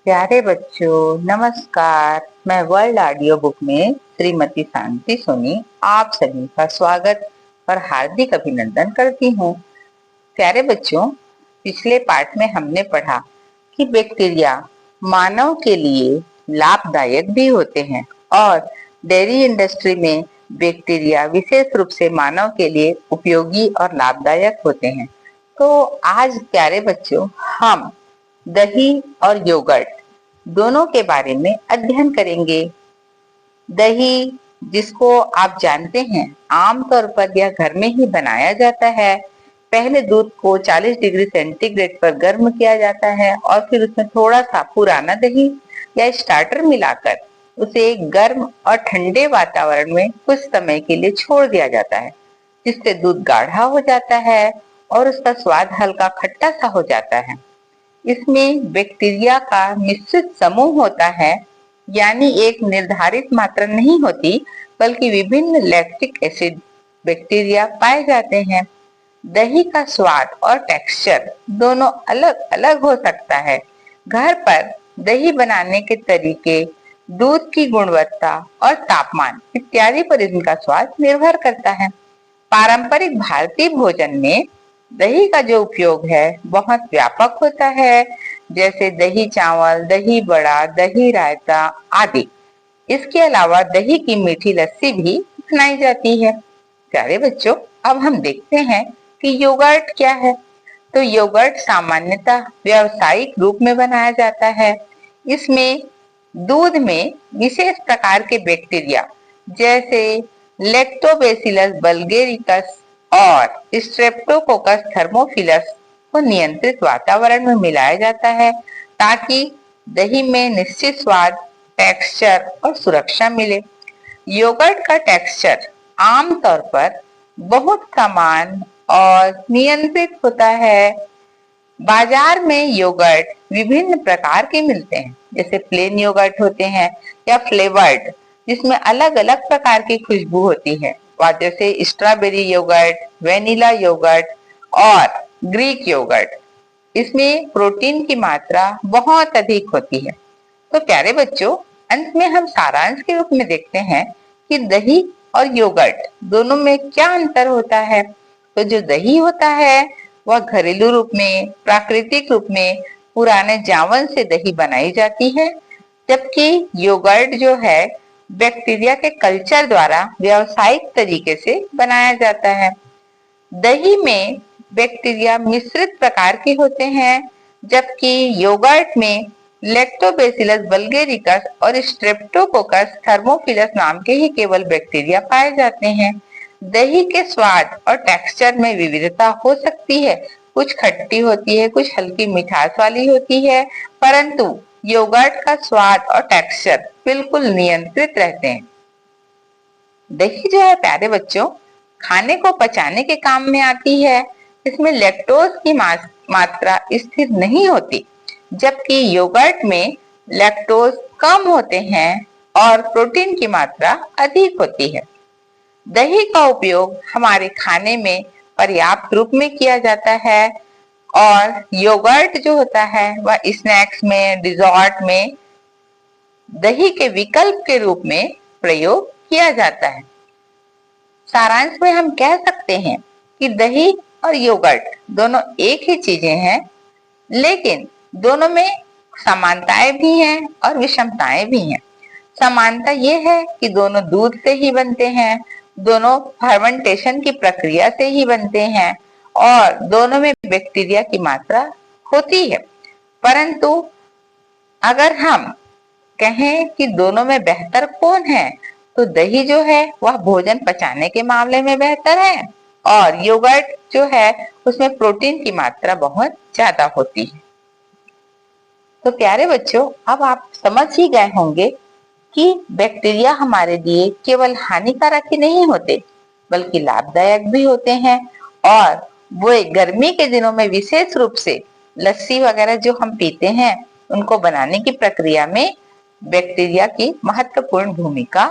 प्यारे बच्चों नमस्कार। मैं वर्ल्ड ऑडियो बुक में श्रीमती शांति सोनी आप सभी का स्वागत और हार्दिक अभिनंदन करती हूँ। प्यारे बच्चों, पिछले पाठ में हमने पढ़ा कि बैक्टीरिया मानव के लिए लाभदायक भी होते हैं और डेयरी इंडस्ट्री में बैक्टीरिया विशेष रूप से मानव के लिए उपयोगी और लाभदायक होते हैं। तो आज प्यारे बच्चों हम दही और योगर्ट दोनों के बारे में अध्ययन करेंगे। दही, जिसको आप जानते हैं, आमतौर पर यह घर में ही बनाया जाता है। पहले दूध को 40 डिग्री सेंटीग्रेड पर गर्म किया जाता है और फिर उसमें थोड़ा सा पुराना दही या स्टार्टर मिलाकर उसे गर्म और ठंडे वातावरण में कुछ समय के लिए छोड़ दिया जाता है, जिससे दूध गाढ़ा हो जाता है और उसका स्वाद हल्का खट्टा सा हो जाता है। इसमें बैक्टीरिया का मिश्रित समूह होता है, यानी एक निर्धारित मात्रा नहीं होती, बल्कि विभिन्न लैक्टिक एसिड बैक्टीरिया पाए जाते हैं। दही का स्वाद और टेक्सचर दोनों अलग अलग हो सकता है। घर पर दही बनाने के तरीके, दूध की गुणवत्ता और तापमान इत्यादि पर इनका स्वाद निर्भर करता है। पारंपरिक भारतीय भोजन में दही का जो उपयोग है बहुत व्यापक होता है, जैसे दही चावल, दही बड़ा, दही रायता आदि। इसके अलावा दही की मीठी लस्सी भी बनाई जाती है। प्यारे बच्चों, अब हम देखते हैं कि योगर्ट क्या है। तो योगर्ट सामान्यतः व्यावसायिक रूप में बनाया जाता है। इसमें दूध में विशेष प्रकार के बैक्टीरिया जैसे लैक्टोबैसिलस बल्गेरिकस और स्ट्रेप्टोकोकस थर्मोफिलस को नियंत्रित वातावरण में मिलाया जाता है, ताकि दही में निश्चित स्वाद, टेक्सचर और सुरक्षा मिले। योगर्ट का टेक्सचर आमतौर पर बहुत समान और नियंत्रित होता है। बाजार में योगर्ट विभिन्न प्रकार के मिलते हैं, जैसे प्लेन योगर्ट होते हैं या फ्लेवर्ड, जिसमें अलग अलग प्रकार की खुशबू होती है, जैसे स्ट्रॉबेरी योगर्ट, वेनिला योगर्ट और ग्रीक योगर्ट। इसमें प्रोटीन की मात्रा बहुत अधिक होती है। तो प्यारे बच्चों, अंत में हम सारांश के रूप में देखते हैं कि दही और योगर्ट दोनों में क्या अंतर होता है। तो जो दही होता है वह घरेलू रूप में, प्राकृतिक रूप में पुराने जावन से दही बनाई जाती है, जबकि योगर्ट जो है बैक्टीरिया के कल्चर द्वारा व्यावसायिक तरीके से बनाया जाता है। दही में बैक्टीरिया मिश्रित प्रकार के होते हैं, जबकि योगर्ट में लैक्टोबैसिलस बल्गेरिकस और स्ट्रेप्टोकोकस थर्मोफिलस नाम के ही केवल बैक्टीरिया पाए जाते हैं। दही के स्वाद और टेक्सचर में विविधता हो सकती है, कुछ खट्टी होती है, कुछ हल्की मिठास वाली होती है, परंतु योगर्ट का स्वाद और टेक्सचर बिल्कुल नियंत्रित रहते हैं। दही जो है प्यारे बच्चों, खाने को पचाने के काम में आती है। इसमें लैक्टोज की मात्रा स्थिर नहीं होती, जबकि योगर्ट में लैक्टोज कम होते हैं और प्रोटीन की मात्रा अधिक होती है। दही का उपयोग हमारे खाने में पर्याप्त रूप में किया जाता है और योगर्ट जो होता है वह स्नैक्स में, डिजर्ट में दही के विकल्प के रूप में प्रयोग किया जाता है। सारांश में हम कह सकते हैं कि दही और योगर्ट दोनों एक ही चीजें हैं, लेकिन दोनों में समानताएं भी हैं और विषमताएं भी हैं। समानता ये है कि दोनों दूध से ही बनते हैं, दोनों फर्मेंटेशन की प्रक्रिया से ही बनते हैं और दोनों में बैक्टीरिया की मात्रा होती है। परंतु अगर हम कहें कि दोनों में बेहतर कौन है, तो दही जो है वह भोजन पचाने के मामले में बेहतर है और योगर्ट जो है उसमें प्रोटीन की मात्रा बहुत ज्यादा होती है। तो प्यारे बच्चों, अब आप समझ ही गए होंगे कि बैक्टीरिया हमारे लिए केवल हानिकारक ही नहीं होते, बल्कि लाभदायक भी होते हैं और वो गर्मी के दिनों में विशेष रूप से लस्सी वगैरह जो हम पीते हैं, उनको बनाने की प्रक्रिया में बैक्टीरिया की महत्वपूर्ण भूमिका